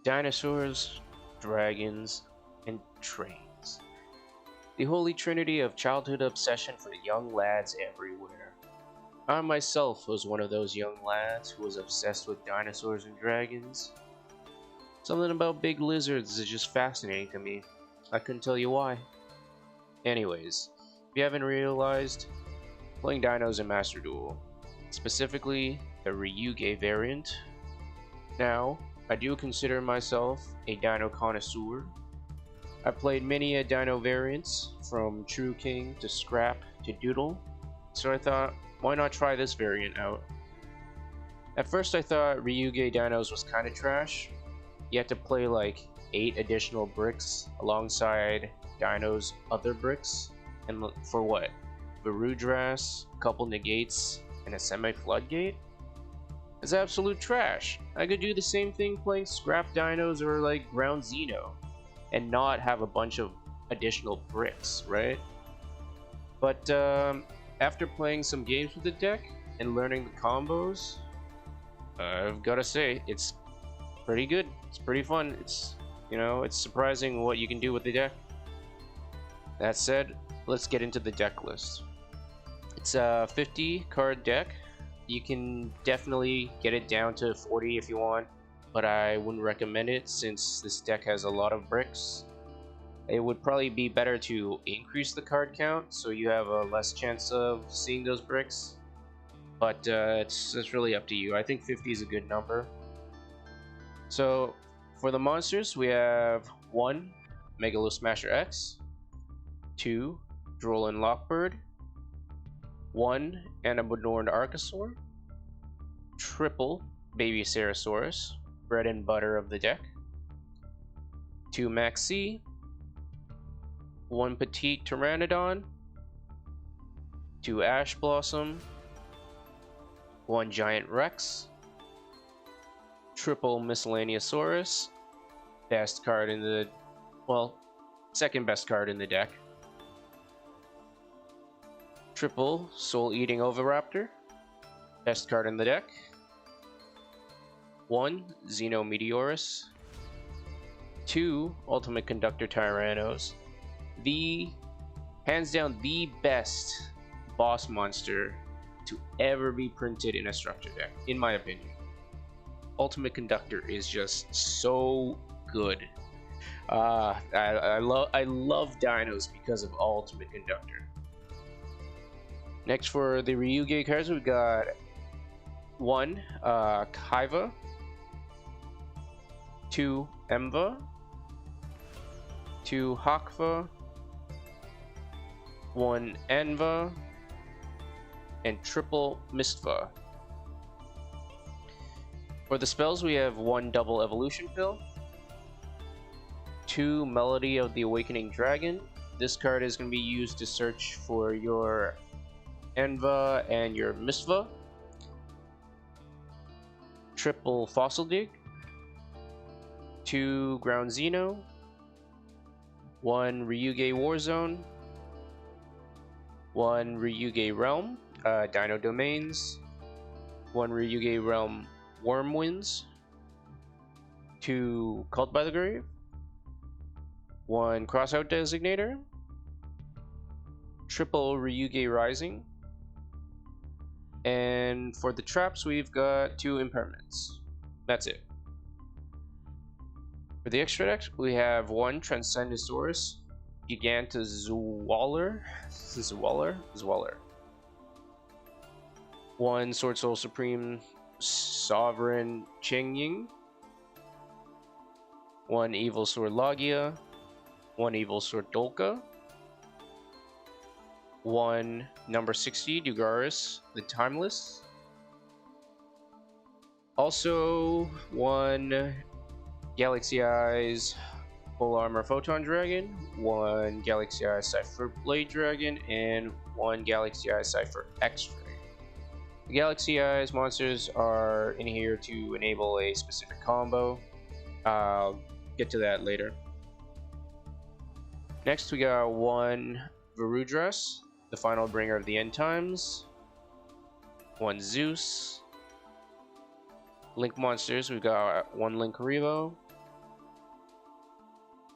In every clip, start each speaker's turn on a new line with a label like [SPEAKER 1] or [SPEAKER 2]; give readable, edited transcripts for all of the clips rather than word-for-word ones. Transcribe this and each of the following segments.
[SPEAKER 1] Dinosaurs, dragons, and trains. The holy trinity of childhood obsession for young lads everywhere. I myself was one of those young lads who was obsessed with dinosaurs and dragons. Something about big lizards is just fascinating to me. I couldn't tell you why. Anyways, if you haven't realized, playing dinos in Master Duel, specifically the Ryu-Ge variant. Now, I do consider myself a dino connoisseur. I played many a dino variants, from True King to Scrap to Doodle, so I thought, why not try this variant out? At first I thought Ryu-Ge Dinos was kinda trash. You had to play like 8 additional bricks alongside Dino's other bricks, and for what? Varudras, a couple negates, and a semi-floodgate? It's absolute trash. I could do the same thing playing Scrap Dinos or like Ground Xeno, and not have a bunch of additional bricks, right? But after playing some games with the deck and learning the combos, I've gotta say, it's pretty good. It's pretty fun. It's, it's surprising what you can do with the deck. That said, let's get into the deck list. It's a 50 card deck. You can definitely get it down to 40 if you want, but I wouldn't recommend it since this deck has a lot of bricks. It would probably be better to increase the card count so you have a less chance of seeing those bricks, but it's really up to you. I think 50 is a good number. So for the monsters, we have 1 Megalosmasher X, 2 Droll and Lockbird, 1 Animadorned Archosaur, triple Babycerasaurus, bread and butter of the deck, 2 Maxx C, 1 Petiteranodon, 2 Ash Blossom, 1 Giant Rex, triple Miscellaneousaurus, best card in the, second best card in the deck, triple Souleating Oviraptor, best card in the deck, 1 Xeno Meteorus, 2 Ultimate Conductor Tyrannos, hands down the best boss monster to ever be printed in a structure deck, in my opinion. Ultimate Conductor is just so good. I love dinos because of Ultimate Conductor. Next for the Ryu-Ge cards, we've got 1 Kaiva, 2 Emva, 2 Hakva, 1 Anva, and triple Mistva. For the spells, we have 1 double evolution pill, 2 Melody of the Awakening Dragon. This card is going to be used to search for your Anva and your Mistva, triple Fossil Dig, 2 Ground Xeno, 1 Ryu-Ge War Zone, 1 Ryu-Ge Realm, Dino Domains, 1 Ryu-Ge Realm Wormwinds, 2 Cult by the Grave, 1 Crossout Designator, triple Ryu-Ge Rising, and for the traps we've got 2 Impermance. That's it. For the extra decks, we have 1 Transcendosaurus Gigantozowler, 1 Sword Soul Supreme Sovereign Chengying, 1 Evil Sword Logia, 1 Evil Sword Dolka, 1 number 60 Dugaris the Timeless, also 1 Galaxy Eyes Full Armor Photon Dragon, 1 Galaxy Eyes Cypher Blade Dragon, and 1 Galaxy Eyes Cypher X Dragon. The Galaxy Eyes monsters are in here to enable a specific combo. I'll get to that later. Next, we got 1 Varudras, the final bringer of the end times, 1 Zeus. Link monsters, we've got 1 Link Revo,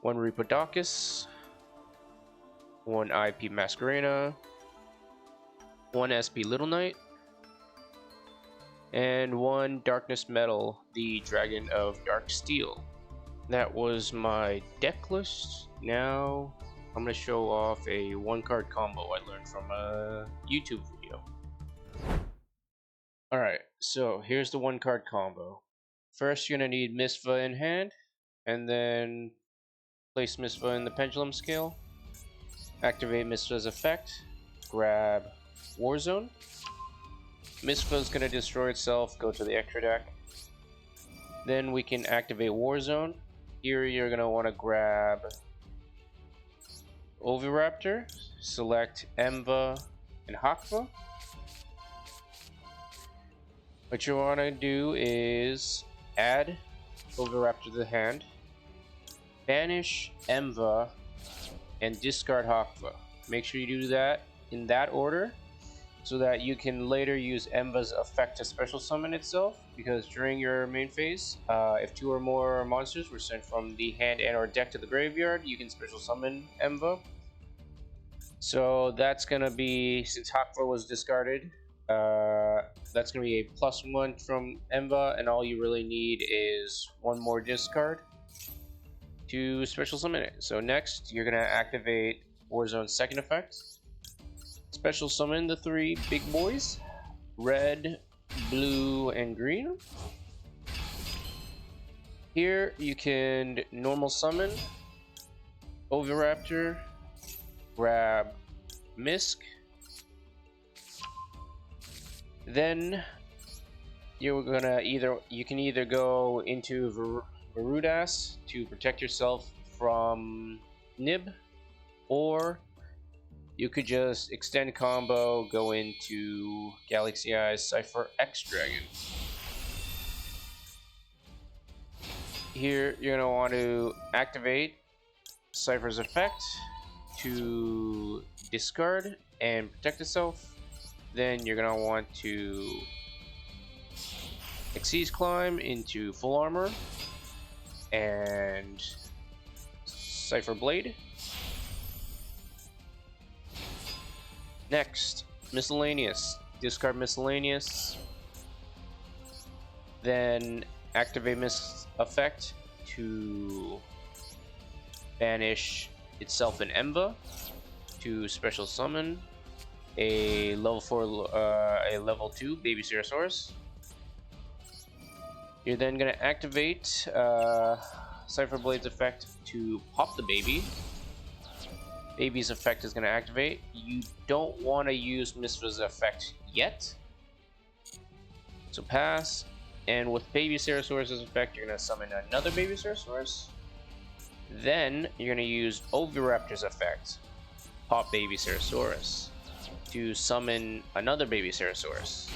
[SPEAKER 1] 1 Ripodocus, 1 IP Masquerena, 1 SP Little Knight, and 1 Darkness Metal, the Dragon of Dark Steel. That was my deck list. Now I'm going to show off a 1-card combo I learned from a YouTube video. Alright, so here's the 1-card combo. First, you're going to need Mistva in hand, and then place Mistva in the Pendulum Scale. Activate Mistva's effect. Grab War Zone. Misva is going to destroy itself, go to the extra deck. Then we can activate War Zone. Here you're going to want to grab Oviraptor, select Emva and Hakva. What you want to do is add Oviraptor to the hand, banish Emva, and discard Hakva. Make sure you do that in that order, so that you can later use Emva's effect to special summon itself, because during your main phase, if 2 or more monsters were sent from the hand and or deck to the graveyard, you can special summon Emva. So that's gonna be, since Hakva was discarded, that's gonna be a +1 from Emva, and all you really need is 1 more discard to special summon it. So next, you're gonna activate Warzone's second effect. Special summon the 3 big boys, red, blue, and green. Here you can normal summon Oviraptor, grab Misk. Then you can either go into Varudas to protect yourself from Nib, or you could just extend combo, go into Galaxy Eyes Cypher X Dragon. Here you're going to want to activate Cypher's effect to discard and protect itself. Then you're going to want to Xyz Climb into full armor and Cypher Blade. Next, Miscellaneous. Discard Miscellaneous. Then activate Miss effect to banish itself in Emva to special summon a level 2 Babycerasaurus. You're then going to activate Cypher Blade's effect to pop the baby. Baby's effect is going to activate. You don't want to use Mistva's effect yet, so pass. And with Babycerasaurus' effect, you're going to summon another Babycerasaurus. Then you're going to use Oviraptor's effect, pop Babycerasaurus, to summon another Babycerasaurus.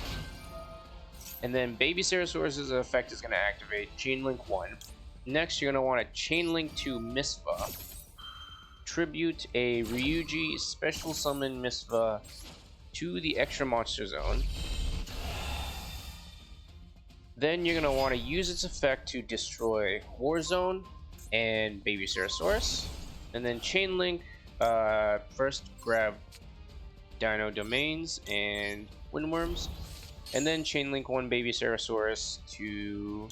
[SPEAKER 1] And then Babycerasaurus' effect is going to activate Chainlink 1. Next, you're going to want to Chainlink to Misva. Tribute a Ryu-Ge special summon Misva to the extra monster zone. Then you're going to want to use its effect to destroy War Zone and Babycerasaurus. And then Chainlink, first grab Dino Domains and Windworms. And then Chainlink 1 Babycerasaurus to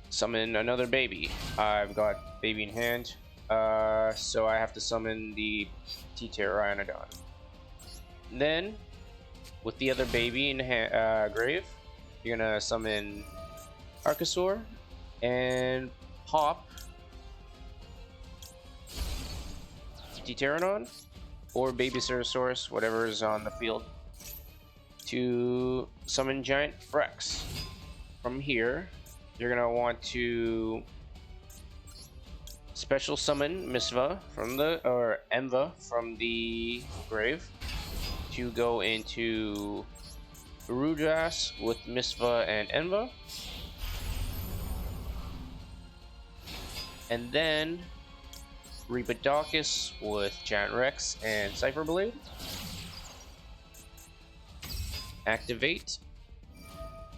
[SPEAKER 1] summon another baby. I've got baby in hand, so I have to summon the Petiteranodon. Then, with the other baby in grave, you're gonna summon Archosaur and pop Petiteranodon or Babycerasaurus, whatever is on the field, to summon Giant Rex. From here, you're gonna want to special summon Misva from Emva from the grave to go into Varudas with Misva and Emva. And then Ripodocus with Giant Rex and Cypher Blade. Activate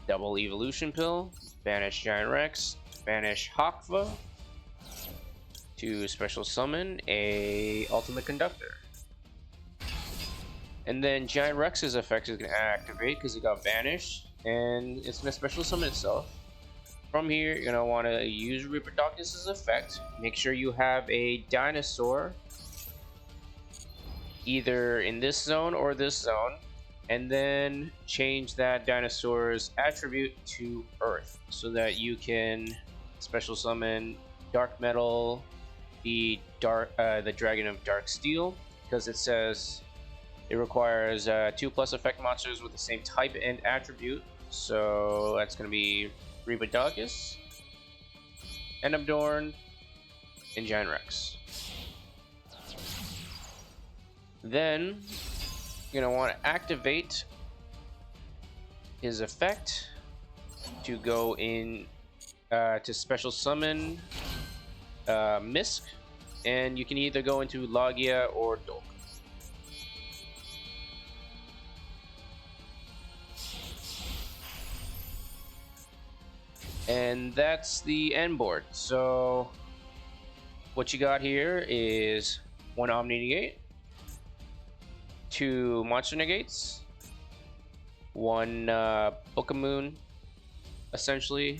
[SPEAKER 1] Double Evolution Pill, banish Giant Rex, banish Hakva, to special summon a Ultimate Conductor. And then Giant Rex's effect is going to activate because it got banished, and it's going to special summon itself. From here, you're going to want to use Reaper-Docus's effect. Make sure you have a dinosaur either in this zone or this zone, and then change that dinosaur's attribute to Earth so that you can special summon Dark Metal, the Dragon of Dark Steel, because it says it requires 2+ effect monsters with the same type and attribute. So that's going to be Reaper-Docus, Animadorned, and Giant Rex. Then you're going to want to activate his effect to go in to special summon Misk, and you can either go into Logia or Dolk. And that's the end board. So what you got here is 1 Omni Negate, 2 Monster Negates, 1 Book of Moon, essentially,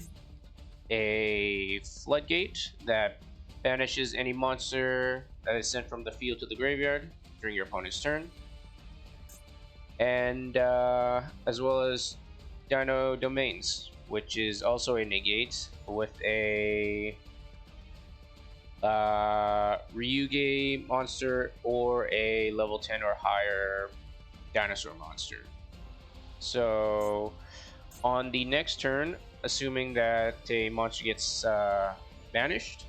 [SPEAKER 1] a Floodgate that banishes any monster that is sent from the field to the graveyard during your opponent's turn, and as well as Dino Domains, which is also a negate with a Ryu-Ge monster or a level 10 or higher dinosaur monster. So on the next turn, assuming that a monster gets banished,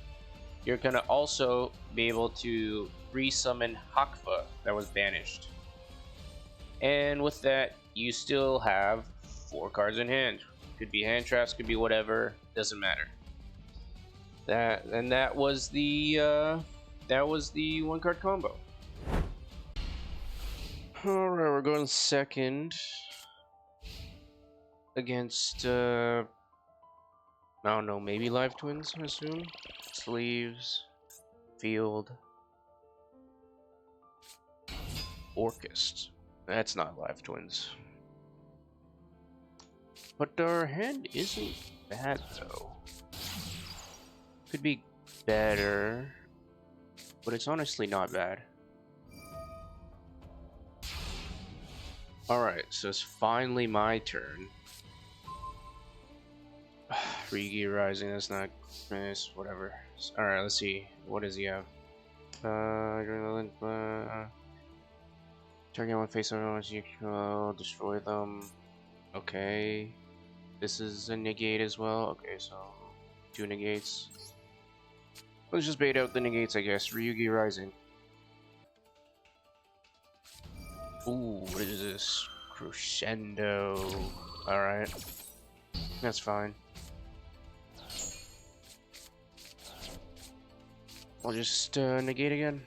[SPEAKER 1] you're gonna also be able to resummon Hakva that was banished. And with that, you still have 4 cards in hand. Could be hand traps, could be whatever, doesn't matter. That was the 1-card combo. All right, we're going second against I don't know, maybe Live Twins, I assume. Sleeves, Field, Orcust. That's not Live Twins. But our hand isn't bad though. Could be better, but it's honestly not bad. Alright, so it's finally my turn. Ryu-Ge Rising, that's not nice, whatever. Alright, let's see. What does he have? Target one face on you can destroy them. Okay. This is a negate as well. Okay, so 2 negates. Let's just bait out the negates, I guess. Ryu-Ge Rising. Ooh, what is this? Crescendo. Alright. That's fine. I'll just negate again.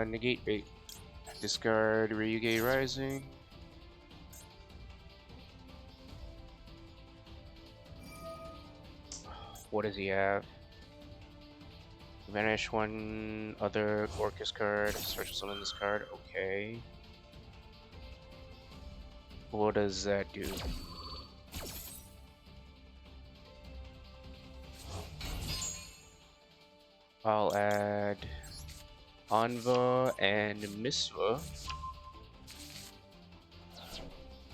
[SPEAKER 1] Negate bait. Discard Ryu-Ge Rising. What does he have? Banish 1 other Orcust card, special summon this card, okay. What does that do? I'll add Anva and Misva.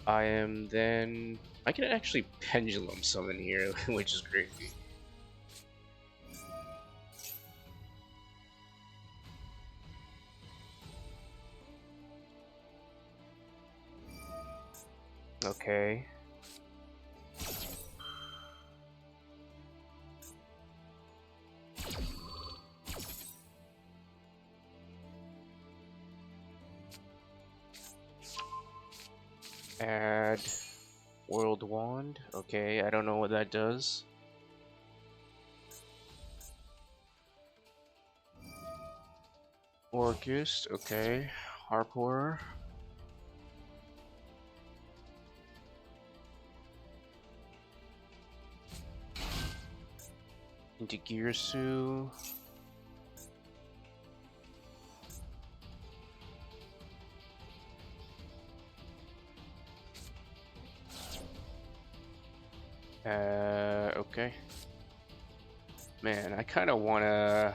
[SPEAKER 1] I can actually pendulum summon here, which is crazy. Okay. Add World Wand. Okay, I don't know what that does. Orcust. Okay. Harpor. Into Gearsu. Okay. Man, I kind of wanna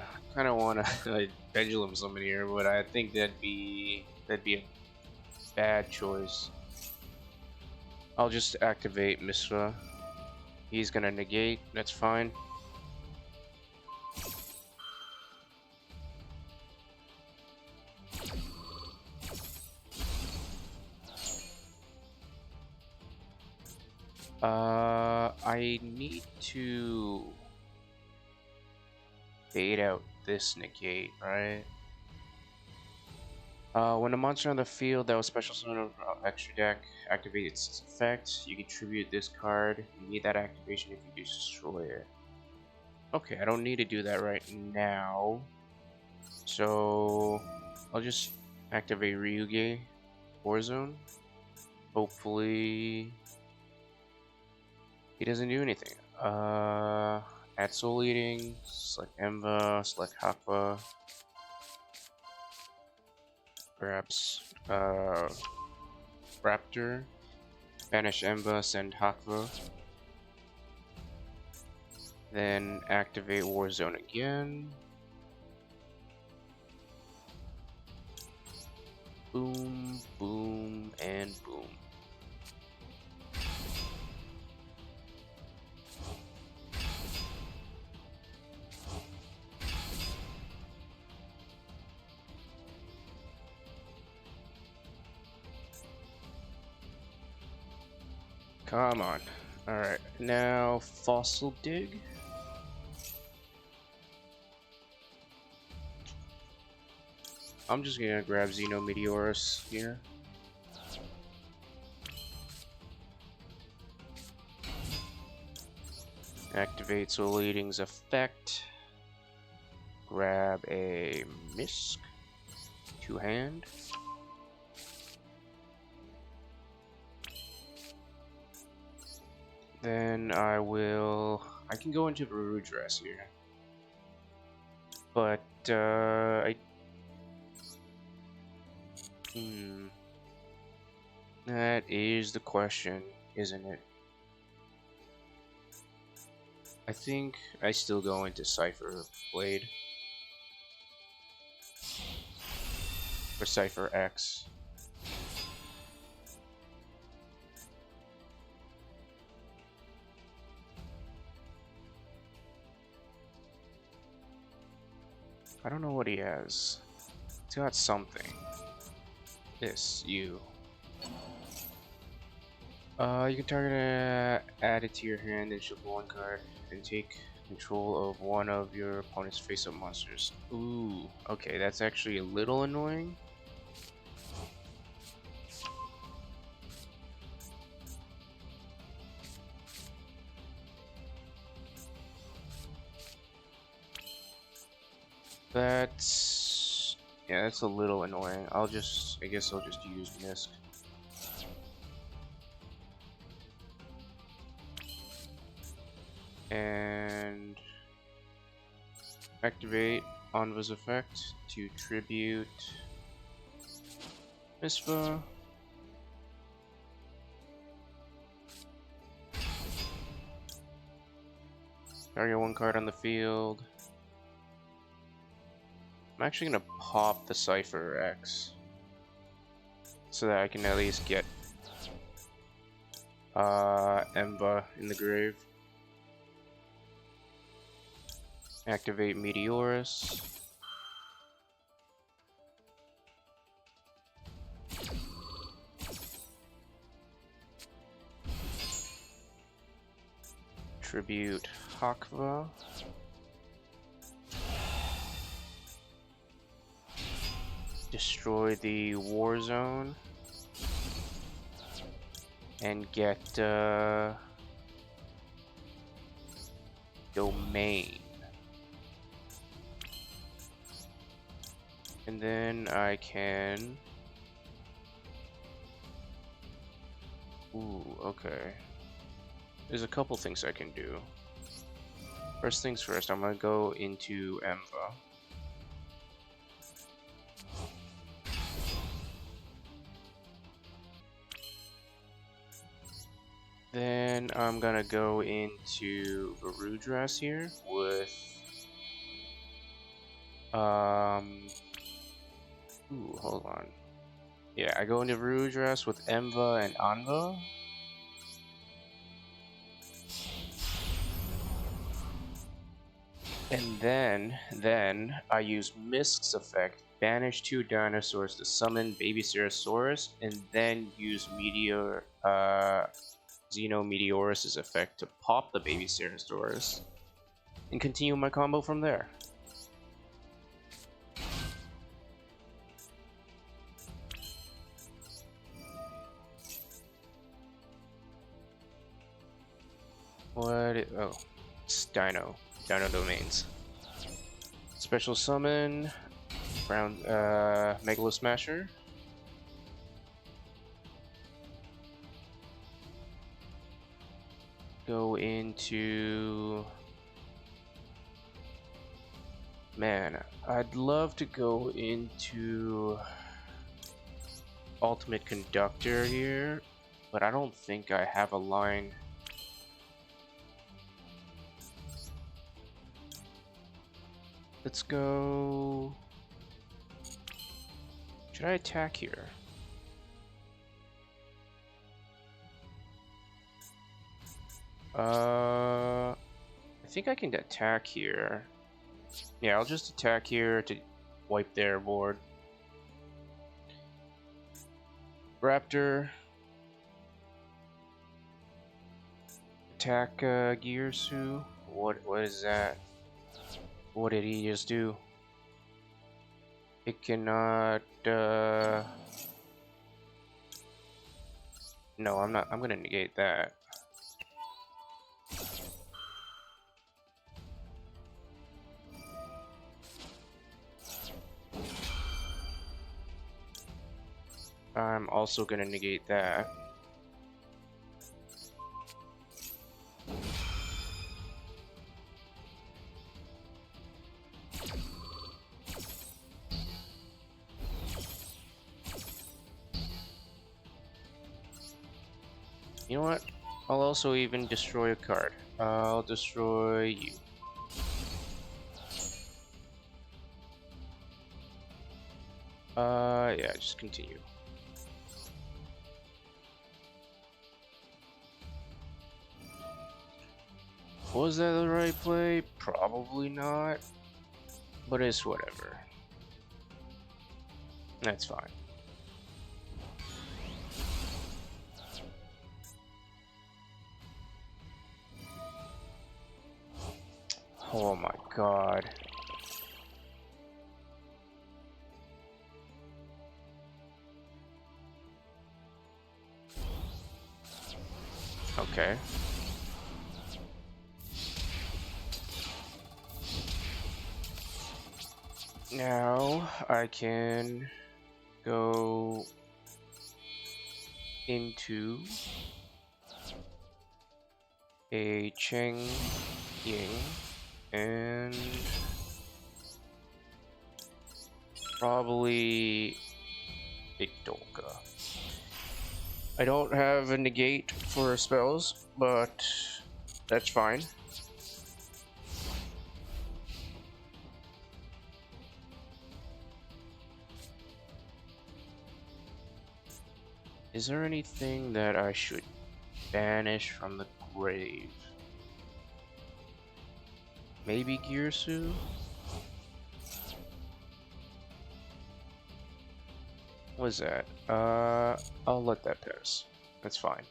[SPEAKER 1] like, pendulum summon here, but I think that'd be a bad choice. I'll just activate Misva. He's gonna negate. That's fine. I need to bait out this negate, right? When a monster on the field that was special summon extra deck activates its effect, you contribute this card. You need that activation if you destroy it. Okay, I don't need to do that right now. So I'll just activate Ryu-Ge War Zone. Hopefully he doesn't do anything. At Souleating, select Emva, select Hakva. Perhaps Raptor. Banish Emva, send Hakva. Then activate War Zone again. Boom, boom, and boom. Come on. Alright, now Fossil Dig. I'm just gonna grab Xeno Meteorus here. Activate Souleating's effect. Grab a Misc. Two-hand. Then I can go into Ryu Dress here. But, that is the question, isn't it? I think I still go into Cypher Blade. Or Cypher X. I don't know what he has. He's got something. This, you. You can target add it to your hand and shuffle one card and take control of one of your opponent's face-up monsters. Ooh, okay, that's actually a little annoying. Yeah, that's a little annoying. I guess I'll just use Misc. And activate Anva's effect to tribute Misva. Target one card on the field. I'm actually gonna pop the Cypher X so that I can at least get Emva in the grave. Activate Meteorus. Tribute Hakva. Destroy the War Zone. And get Domain. And then I can... Ooh, okay. There's a couple things I can do. First things first, I'm gonna go into Emva. Then then I'm gonna go into Varudras here with ooh, hold on. Yeah, I go into Varudras with Emva and Anva. And then I use Misc's effect, banish 2 dinosaurs to summon Babycerasaurus, and then use Xeno Meteorus' effect to pop the Babycerasaurus, and continue my combo from there. Oh, it's Dino domains. Special summon, Ground Megalosmasher. Go into... Man, I'd love to go into Ultimate Conductor here, but I don't think I have a line. Let's go... Should I attack here? I think I can attack here. Yeah, I'll just attack here to wipe their board. Raptor. Attack Gearsu. What is that? What did he just do? It cannot no, I'm not. I'm gonna negate that. I'm also gonna negate that. You know what? I'll also even destroy a card. I'll destroy you. Yeah, just continue. Was that the right play? Probably not. But it's whatever. That's fine. Oh my god. Okay. Now I can go into a Cheng Ying and probably a Dolka. I don't have a negate for spells, but that's fine. Is there anything that I should banish from the grave? Maybe Gearsu? What is that? I'll let that pass. That's fine.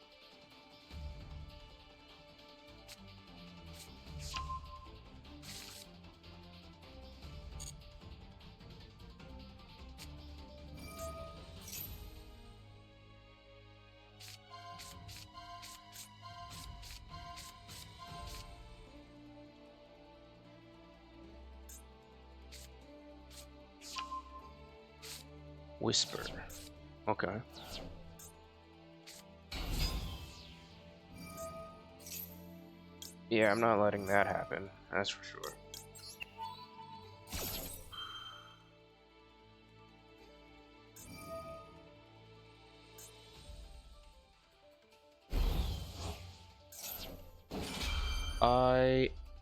[SPEAKER 1] Whisper. Okay. Yeah, I'm not letting that happen. That's for sure.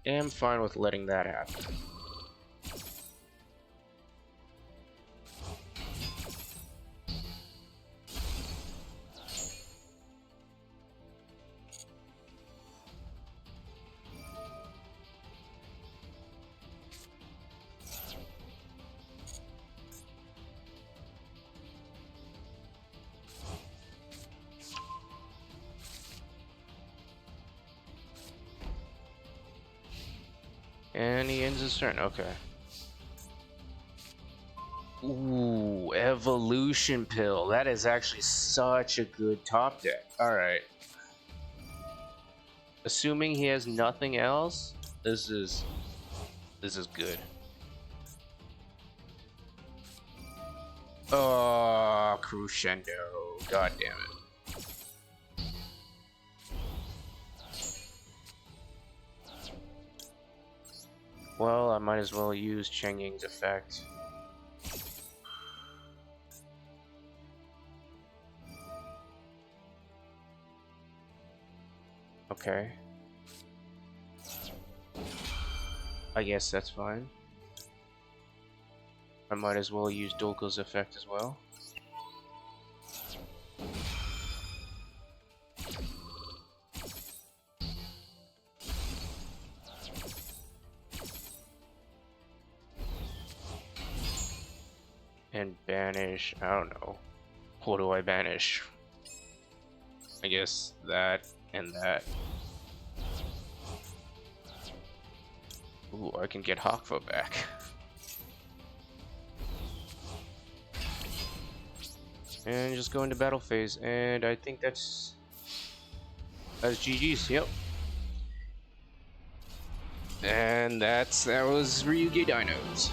[SPEAKER 1] am fine with letting that happen. And he ends his turn, okay. Ooh, Evolution Pill. That is actually such a good top deck. Alright. Assuming he has nothing else, this is good. Oh, Crescendo. God damn it. Well, I might as well use Cheng Ying's effect. Okay. I guess that's fine. I might as well use Dolko's effect as well. And banish, I don't know. What do I banish? I guess that and that. Ooh, I can get Hakva back. And just go into battle phase, and I think that's GG's, yep. And that was Ryu-Ge Dinos.